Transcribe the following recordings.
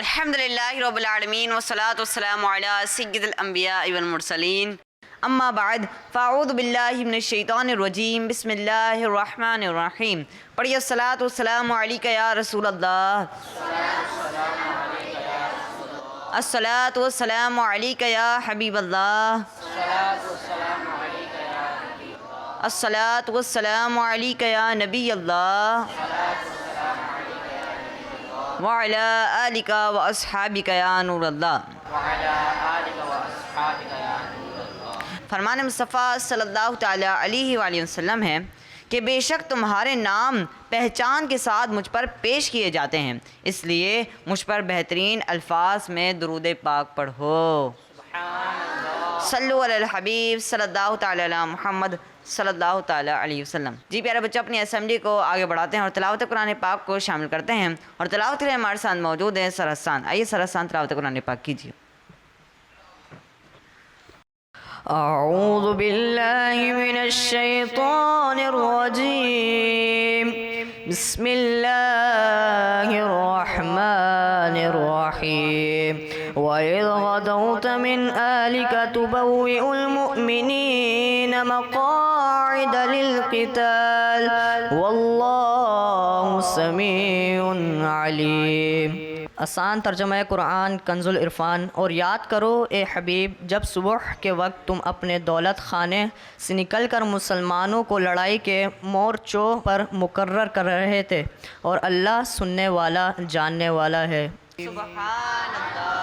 الحمدللہ رب العالمین والصلاة والسلام علی سید الانبیاء والمرسلین اما بعد فاعوذ باللہ من الشیطان الرجیم بسم اللہ الرحمن الرحیم. پڑھیے الصلاۃ والسلام علیک یا رسول اللہ، الصلاۃ والسلام علیک یا حبیب اللہ، الصلاۃ والسلام علیک یا نبی اللہ وعلی آلک و اصحابک یا نور اللہ. فرمان مصطفیٰ صلی اللہ تعالیٰ علیہ وآلہ وسلم ہے کہ بے شک تمہارے نام پہچان کے ساتھ مجھ پر پیش کیے جاتے ہیں، اس لیے مجھ پر بہترین الفاظ میں درود پاک پڑھو. صلو علی الحبیب صلی اللہ تعالیٰ علی محمد صلی اللہ تعالیٰ علیہ وسلم. جی پیارے بچوں، اپنی اسمبلی کو آگے بڑھاتے ہیں اور تلاوت قرآن پاک کو شامل کرتے ہیں، اور تلاوت کے لیے ہمارے ساتھ موجود ہیں سر حسان. آئیے سر حسان تلاوت قرآن پاک کیجیے. اعوذ باللہ من الشیطان الرجیم، بسم اللہ الرحمن الرحیم. وَإِذْ غَدَوْتَ مِنْ أَهْلِكَ تُبَوِّئُ الْمُؤْمِنِينَ مَقَاعِدَ لِلْقِتَالِ وَاللَّهُ سَمِيعٌ عَلِيمٌ. آسان ترجمہ قرآن کنز العرفان. اور یاد کرو اے حبیب، جب صبح کے وقت تم اپنے دولت خانے سے نکل کر مسلمانوں کو لڑائی کے مورچوں پر مقرر کر رہے تھے، اور اللہ سننے والا جاننے والا ہے. سبحان اللہ،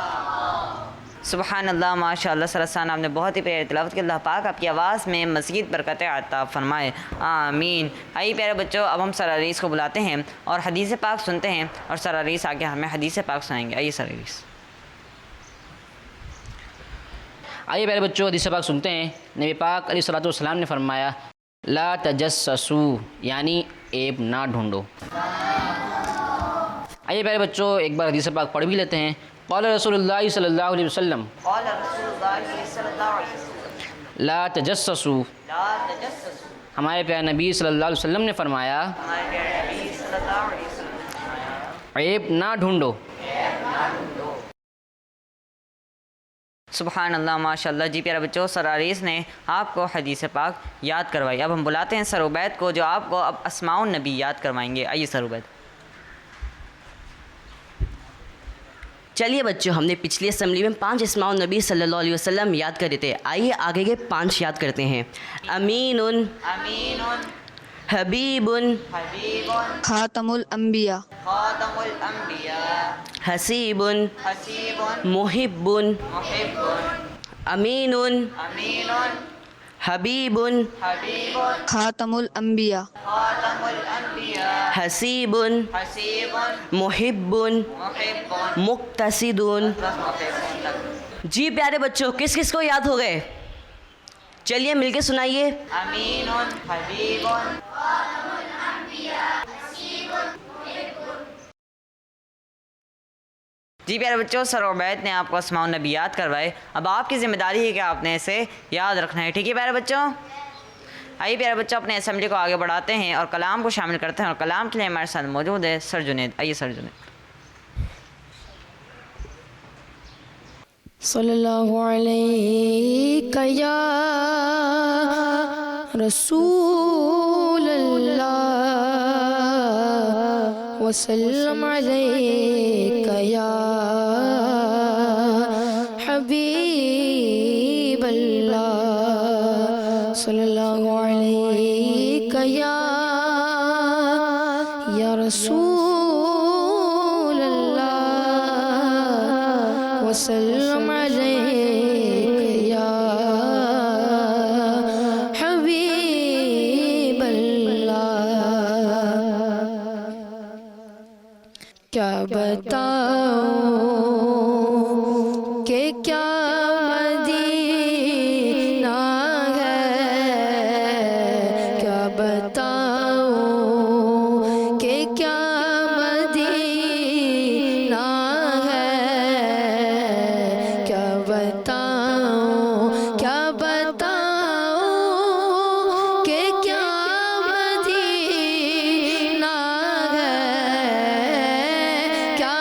سبحان اللہ، ماشاء اللہ. سر حسان، آپ نے بہت ہی پیاری تلاوت کی. اللہ پاک آپ کی آواز میں مزید برکت عطا فرمائے، آمین. آئیے پیارے بچوں، اب ہم سر عریس کو بلاتے ہیں اور حدیث پاک سنتے ہیں، اور سر عریس آگے ہمیں حدیث پاک سنائیں گے. آئیے سر عریس. آئیے پیارے بچوں، حدیث پاک سنتے ہیں. نبی پاک علیہ الصلوۃ والسلام نے فرمایا، لا تجسسوا، یعنی عیب نہ ڈھونڈو. آئیے پیارے بچوں، ایک بار حدیث پاک پڑھ بھی لیتے ہیں. قال رسول اللہ صلی اللہ علیہ وسلم، لا تجسسوا، ہمارے پیارے نبی صلی اللہ علیہ وسلم نے فرمایا، عیب نہ ڈھونڈو. سبحان اللہ، ماشاء اللہ. جی پیارے بچوں، سر عریس نے آپ کو حدیث پاک یاد کروائی. اب ہم بلاتے ہیں سر عبید کو، جو آپ کو اب اسماء النبی یاد کروائیں گے. آئیے سر عبید. چلیے بچوں، ہم نے پچھلی اسمبلی میں 5 اسماء النبی صلی اللہ علیہ وسلم یاد کرے تھے. آئیے آگے کے 5 یاد کرتے ہیں. امین، امین، حبیب، حبیب، خاتم الانبیاء، خاتم الانبیاء، حسیب، حسیب، محب، محب، امین، امین، حبیب، حبیب، خاتم الانبیاء، خاتم الانبیاء، حسیب، حسیب، محب، محب. مقتصد. جی پیارے بچوں، کس کس کو یاد ہو گئے؟ چلیے مل کے سنائیے. امین، حبیب. جی پیارے بچوں، سر عبید نے آپ کو اسماء النبی یاد کروائے. اب آپ کی ذمہ داری ہے کہ آپ نے اسے یاد رکھنا ہے. ٹھیک ہے پیارے بچوں؟ آئیے پیارے بچوں، اپنے اسمبلی کو آگے بڑھاتے ہیں اور کلام کو شامل کرتے ہیں، اور کلام کے لیے ہمارے ساتھ موجود ہے سر جنید. آئیے سر جنید. صلی اللہ علیہ یا رسول اللہ وسلم علیک یا حبیب اللہ. صلی اللہ علیہ یا رسول اللہ وسلم علیک یا حبیب اللہ. کیا بتاؤں کہ کیا مدینہ ہے، کیا بتاؤں کہ کیا مدینہ ہے، کیا بتاؤں، کیا بتاؤں کہ کیا مدینہ ہے، کیا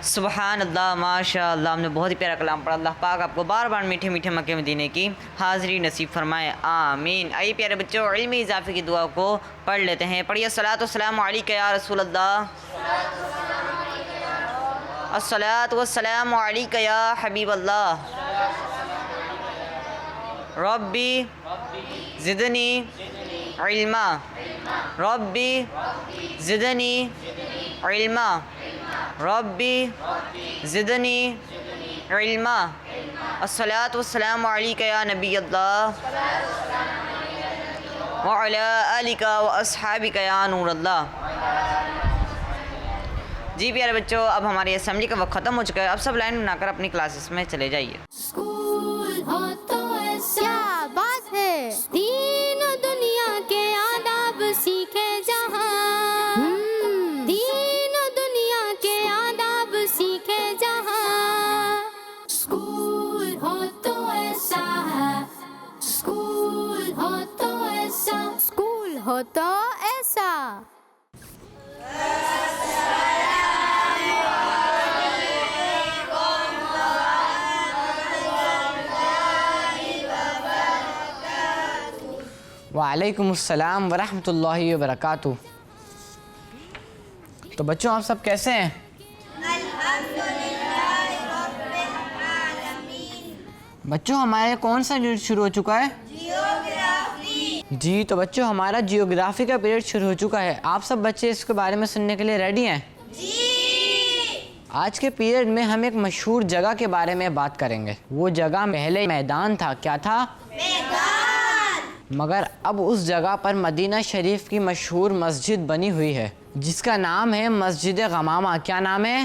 سبحان اللہ، ماشاء اللہ، ہم نے بہت ہی پیارا کلام پڑھا۔ اللہ پاک آپ کو بار بار میٹھے میٹھے مکے مدینے کی حاضری نصیب فرمائے، آمین۔ آئیے پیارے بچوں، علمی اضافے کی دعا کو پڑھ لیتے ہیں۔ پڑھیے الصلاۃ والسلام علیکہ یا رسول اللہ، الصلاۃ والسلام علیکہ یا حبیب اللہ، ربی زدنی علما، ربی زدنی علما، ربی زدنی علما، الصلاۃ والسلام علیکہ یا نبی اللہ، وعلی آلک و اصحابک یا نور اللہ۔ جی پیارے بچوں، اب ہماری اسمبلی کا وقت ختم ہو چکا ہے۔ اب سب لائن بنا کر اپنی کلاسز میں چلے جائیے۔ اسکول ہو تو ایسا کیا بات ہے، دین و دنیا کے آداب سیکھے جہاں، دین و دنیا کے آداب سیکھے جہاں، اسکول ہو تو ایسا ہے، اسکول ہو تو ایسا، اسکول ہو تو ایسا۔ وعلیکم السلام ورحمۃ اللہ وبرکاتہ۔ تو بچوں آپ سب کیسے ہیں؟ بچوں ہمارے کون سا پیریڈ شروع ہو چکا ہے؟ جی تو بچوں ہمارا جیوگرافی کا پیریڈ شروع ہو چکا ہے۔ آپ سب بچے اس کے بارے میں سننے کے لیے ریڈی ہیں؟ آج کے پیریڈ میں ہم ایک مشہور جگہ کے بارے میں بات کریں گے۔ وہ جگہ پہلے میدان تھا، کیا تھا؟ مگر اب اس جگہ پر مدینہ شریف کی مشہور مسجد بنی ہوئی ہے جس کا نام ہے مسجد غمامہ۔ کیا نام ہے؟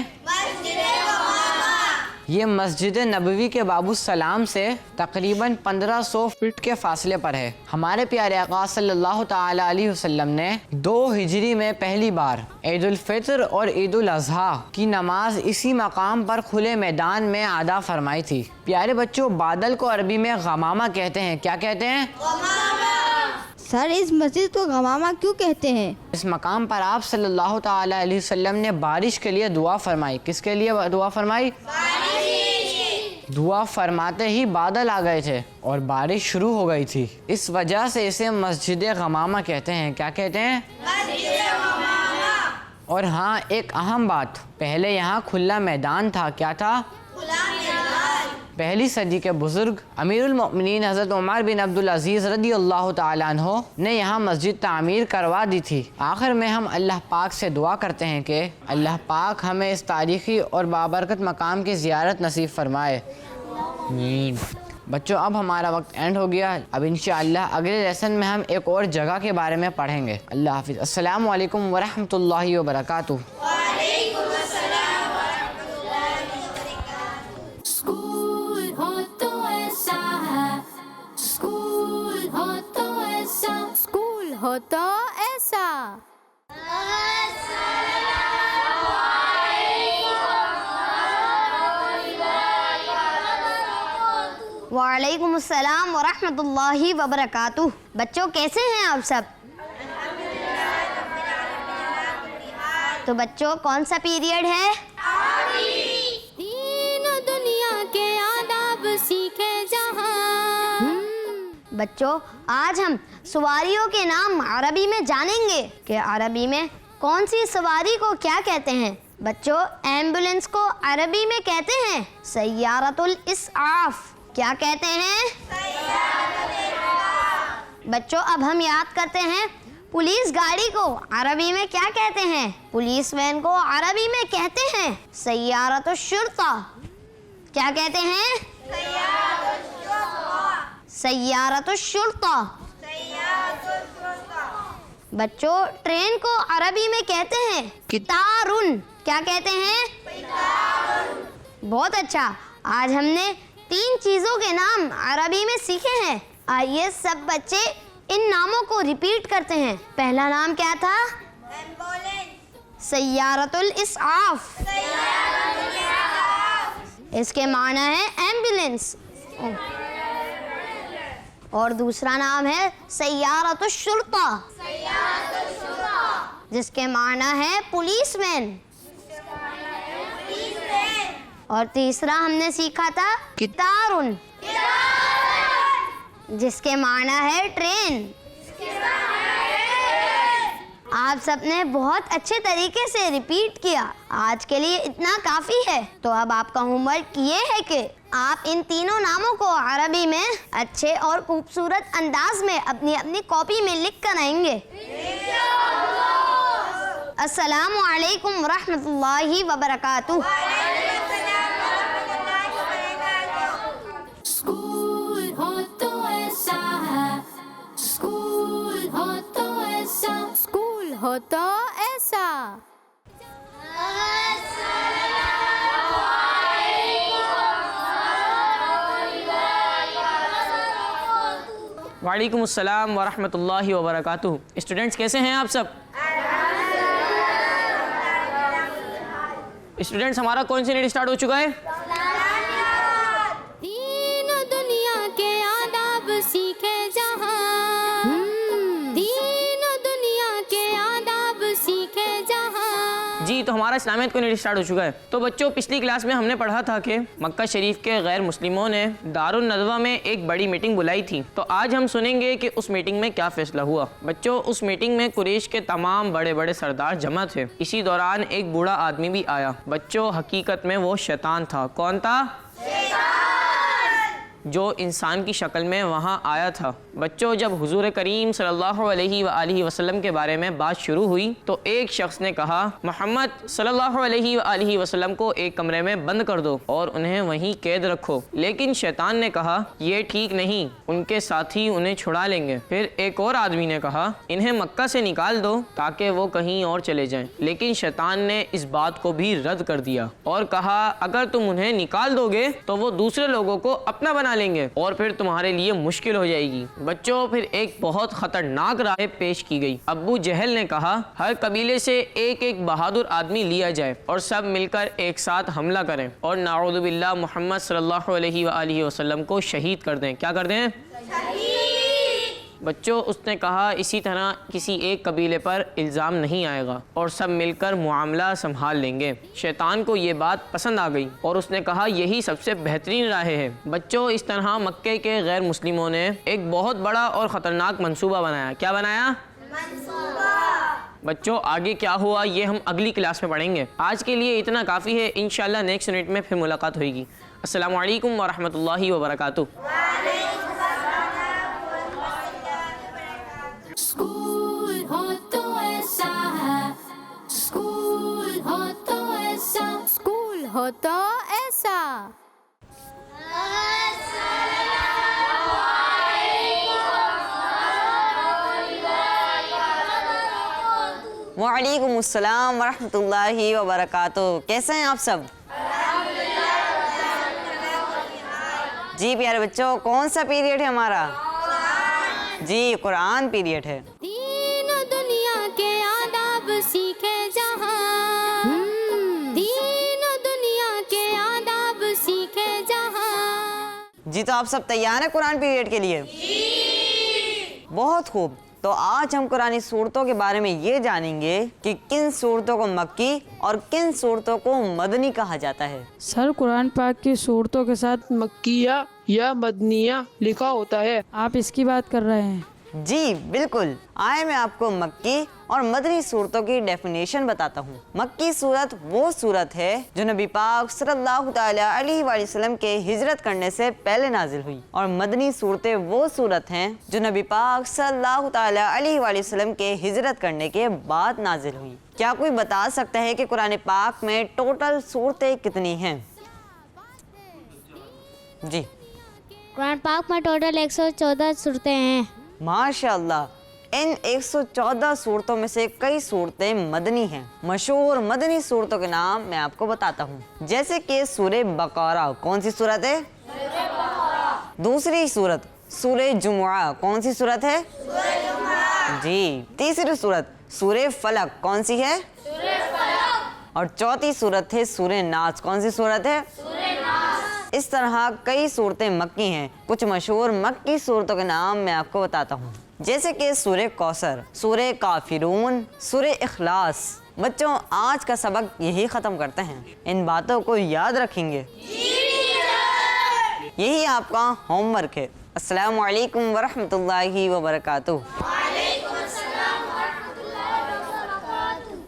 یہ مسجد نبوی کے باب السلام سے تقریباً 1500 فٹ کے فاصلے پر ہے۔ ہمارے پیارے آقا صلی اللہ تعالی علیہ وسلم نے 2 ہجری میں پہلی بار عید الفطر اور عید الاضحیٰ کی نماز اسی مقام پر کھلے میدان میں ادا فرمائی تھی۔ پیارے بچوں، بادل کو عربی میں غمامہ کہتے ہیں۔ کیا کہتے ہیں؟ سر اس مسجد کو غمامہ کیوں کہتے ہیں؟ اس مقام پر آپ صلی اللہ تعالی علیہ وسلم نے بارش کے لیے دعا فرمائی۔ کس کے لیے دعا فرمائی؟ دعا فرماتے ہی بادل آ گئے تھے اور بارش شروع ہو گئی تھی، اس وجہ سے اسے مسجد غمامہ کہتے ہیں۔ کیا کہتے ہیں؟ اور ہاں ایک اہم بات، پہلے یہاں کھلا میدان تھا۔ کیا تھا؟ پہلی صدی کے بزرگ امیر المؤمنین حضرت عمر بن عبدالعزیز رضی اللہ تعالیٰ عنہ نے یہاں مسجد تعمیر کروا دی تھی۔ آخر میں ہم اللہ پاک سے دعا کرتے ہیں کہ اللہ پاک ہمیں اس تاریخی اور بابرکت مقام کی زیارت نصیب فرمائے، آمین۔ بچوں اب ہمارا وقت اینڈ ہو گیا۔ اب انشاءاللہ اگلے لیسن میں ہم ایک اور جگہ کے بارے میں پڑھیں گے۔ اللہ حافظ۔ السلام علیکم ورحمۃ اللہ وبرکاتہ۔ اسکول ہو تو ایسا ہے، اسکول ہو تو ایسا، اسکول ہو تو ایسا۔ وعلیکم السلام ورحمۃ اللہ وبرکاتہ۔ بچوں کیسے ہیں آپ سب؟ تو بچوں کون سا پیریڈ ہے؟ دین و دنیا کے آداب سیکھے جہاں۔ بچوں آج ہم سواریوں کے نام عربی میں جانیں گے کہ عربی میں کون سی سواری کو کیا کہتے ہیں۔ بچوں ایمبولینس کو عربی میں کہتے ہیں سیارۃ الاسعاف۔ کیا کہتے ہیں؟ بچوں اب ہم یاد کرتے ہیں پولیس گاڑی کو عربی میں کیا کہتے ہیں؟ پولیس وین کو عربی میں کہتے ہیں سیارۃ الشرطہ۔ کیا کہتے ہیں؟ سیارۃ الشرطہ۔ بچوں ٹرین کو عربی میں کہتے ہیں قطارن۔ کیا کہتے ہیں؟ بہت اچھا، آج ہم نے 3 چیزوں کے نام عربی میں سیکھے ہیں۔ آئیے سب بچے ان ناموں کو ریپیٹ کرتے ہیں۔ پہلا نام کیا تھا؟ سیارۃ الاسعاف۔ اس کے معنی ہے ایمبولینس۔ اور دوسرا نام ہے سیارۃ الشرطہ جس کے معنی ہے پولیس وین۔ اور تیسرا ہم نے سیکھا تھا قطار، جس کے معنی ہے ٹرین۔ آپ سب نے بہت اچھے طریقے سے ریپیٹ کیا، آج کے لیے اتنا کافی ہے۔ تو اب آپ کا ہوم ورک یہ ہے کہ آپ ان تینوں ناموں کو عربی میں اچھے اور خوبصورت انداز میں اپنی اپنی کاپی میں لکھ کر آئیں گے۔ السلام علیکم ورحمۃ اللہ وبرکاتہ۔ اسکول ہو تو ایسا ہے، اسکول ہو تو ایسا، اسکول ہو تو ایسا۔ وعلیکم السلام ورحمۃ اللہ وبرکاتہ۔ اسٹوڈنٹس کیسے ہیں آپ سب؟ اسٹوڈنٹس ہمارا کون سی یونٹ اسٹارٹ ہو چکا ہے؟ دین و دنیا کے آداب سیکھے جہاں، دین و دنیا کے آداب سیکھے جہاں۔ جی، تو ہمارا اسلامیت کو یونٹ اسٹارٹ ہو چکا ہے۔ تو بچوں، پچھلی کلاس میں ہم نے پڑھا تھا کہ مکہ شریف کے غیر مسلموں نے دارالندوہ میں ایک بڑی میٹنگ بلائی تھی۔ تو آج ہم سنیں گے کہ اس میٹنگ میں کیا فیصلہ ہوا۔ بچوں، اس میٹنگ میں قریش کے تمام بڑے بڑے سردار جمع تھے۔ اسی دوران ایک بوڑھا آدمی بھی آیا۔ بچوں، حقیقت میں وہ شیطان تھا۔ کون تھا؟ جو انسان کی شکل میں وہاں آیا تھا۔ بچوں، جب حضور کریم صلی اللہ علیہ وآلہ وسلم کے بارے میں بات شروع ہوئی تو ایک شخص نے کہا، محمد صلی اللہ علیہ وآلہ وسلم کو ایک کمرے میں بند کر دو اور انہیں وہیں قید رکھو۔ لیکن شیطان نے کہا، یہ ٹھیک نہیں، ان کے ساتھی انہیں چھڑا لیں گے۔ پھر ایک اور آدمی نے کہا، انہیں مکہ سے نکال دو تاکہ وہ کہیں اور چلے جائیں۔ لیکن شیطان نے اس بات کو بھی رد کر دیا اور کہا، اگر تم انہیں نکال دو گے تو وہ دوسرے لوگوں کو اپنا بنا لیں گے اور پھر تمہارے لیے مشکل ہو جائے گی۔ بچوں، پھر ایک بہت خطرناک رائے پیش کی گئی۔ ابو جہل نے کہا، ہر قبیلے سے ایک ایک بہادر آدمی لیا جائے اور سب مل کر ایک ساتھ حملہ کریں اور نعوذ باللہ محمد صلی اللہ علیہ وآلہ وسلم کو شہید کر دیں۔ کیا کر دیں؟ بچوں، اس نے کہا، اسی طرح کسی ایک قبیلے پر الزام نہیں آئے گا اور سب مل کر معاملہ سنبھال لیں گے۔ شیطان کو یہ بات پسند آ گئی اور اس نے کہا، یہی سب سے بہترین راہ ہے۔ بچوں، اس طرح مکے کے غیر مسلموں نے ایک بہت بڑا اور خطرناک منصوبہ بنایا۔ کیا بنایا؟ بچوں، آگے کیا ہوا یہ ہم اگلی کلاس میں پڑھیں گے۔ آج کے لیے اتنا کافی ہے، انشاءاللہ نیکسٹ یونٹ میں پھر ملاقات ہوئے گی۔ السلام علیکم ورحمۃ اللہ وبرکاتہ۔ اسکول ہو تو ایسا ہے، اسکول ہو تو ایسا، اسکول ہو تو ایسا۔ وعلیکم السلام ورحمۃ اللہ وبرکاتہ۔ کیسے ہیں آپ سب؟ جی پیارے بچوں، کون سا پیریڈ ہے ہمارا؟ جی، قرآن پیریڈ ہے۔ دین و دنیا کے آداب سیکھے جہاں، دین و دنیا کے آداب سیکھے جہاں۔ جی، تو آپ سب تیار ہیں قرآن پیریڈ کے لیے؟ بہت خوب۔ تو آج ہم قرآنی صورتوں کے بارے میں یہ جانیں گے کہ کن صورتوں کو مکی اور کن صورتوں کو مدنی کہا جاتا ہے۔ سر، قرآن پاک کی صورتوں کے ساتھ مکیہ یا مدنیہ لکھا ہوتا ہے، آپ اس کی بات کر رہے ہیں؟ جی بالکل۔ آئے میں آپ کو مکی اور مدنی صورتوں کی ڈیفینیشن بتاتا ہوں۔ مکی صورت وہ صورت ہے جو نبی پاک صلی اللہ تعالی علیہ وآلہ وسلم کے ہجرت کرنے سے پہلے نازل ہوئی، اور مدنی صورتیں وہ صورت ہیں جو نبی پاک صلی اللہ تعالی علیہ وآلہ وسلم کے ہجرت کرنے کے بعد نازل ہوئی۔ کیا کوئی بتا سکتا ہے کہ قرآن پاک میں ٹوٹل صورتیں کتنی ہیں؟ جی، قرآن پاک میں ٹوٹل 114 صورتیں ہیں۔ ماشاء اللہ۔ ان 114 صورتوں میں سے کئی صورتیں مدنی ہیں۔ مشہور مدنی صورتوں کے نام میں آپ کو بتاتا ہوں، جیسے کہ سورہ بقرہ۔ کون سی صورت ہے؟ دوسری صورت سورہ جمعہ۔ کون سی صورت ہے؟ جی۔ تیسری صورت سورہ فلق۔ کون سی ہے؟ اور چوتھی صورت ہے سورہ ناس۔ کون سی صورت ہے؟ اس طرح کئی صورتیں مکی ہیں۔ کچھ مشہور مکی صورتوں کے نام میں آپ کو بتاتا ہوں۔ جیسے کہ سورہ کوثر، سورہ کافرون، سورہ اخلاص۔ بچوں آج کا سبق یہی ختم کرتے ہیں، ان باتوں کو یاد رکھیں گے؟ یہی آپ کا ہوم ورک ہے۔ السلام علیکم ورحمۃ اللہ وبرکاتہ۔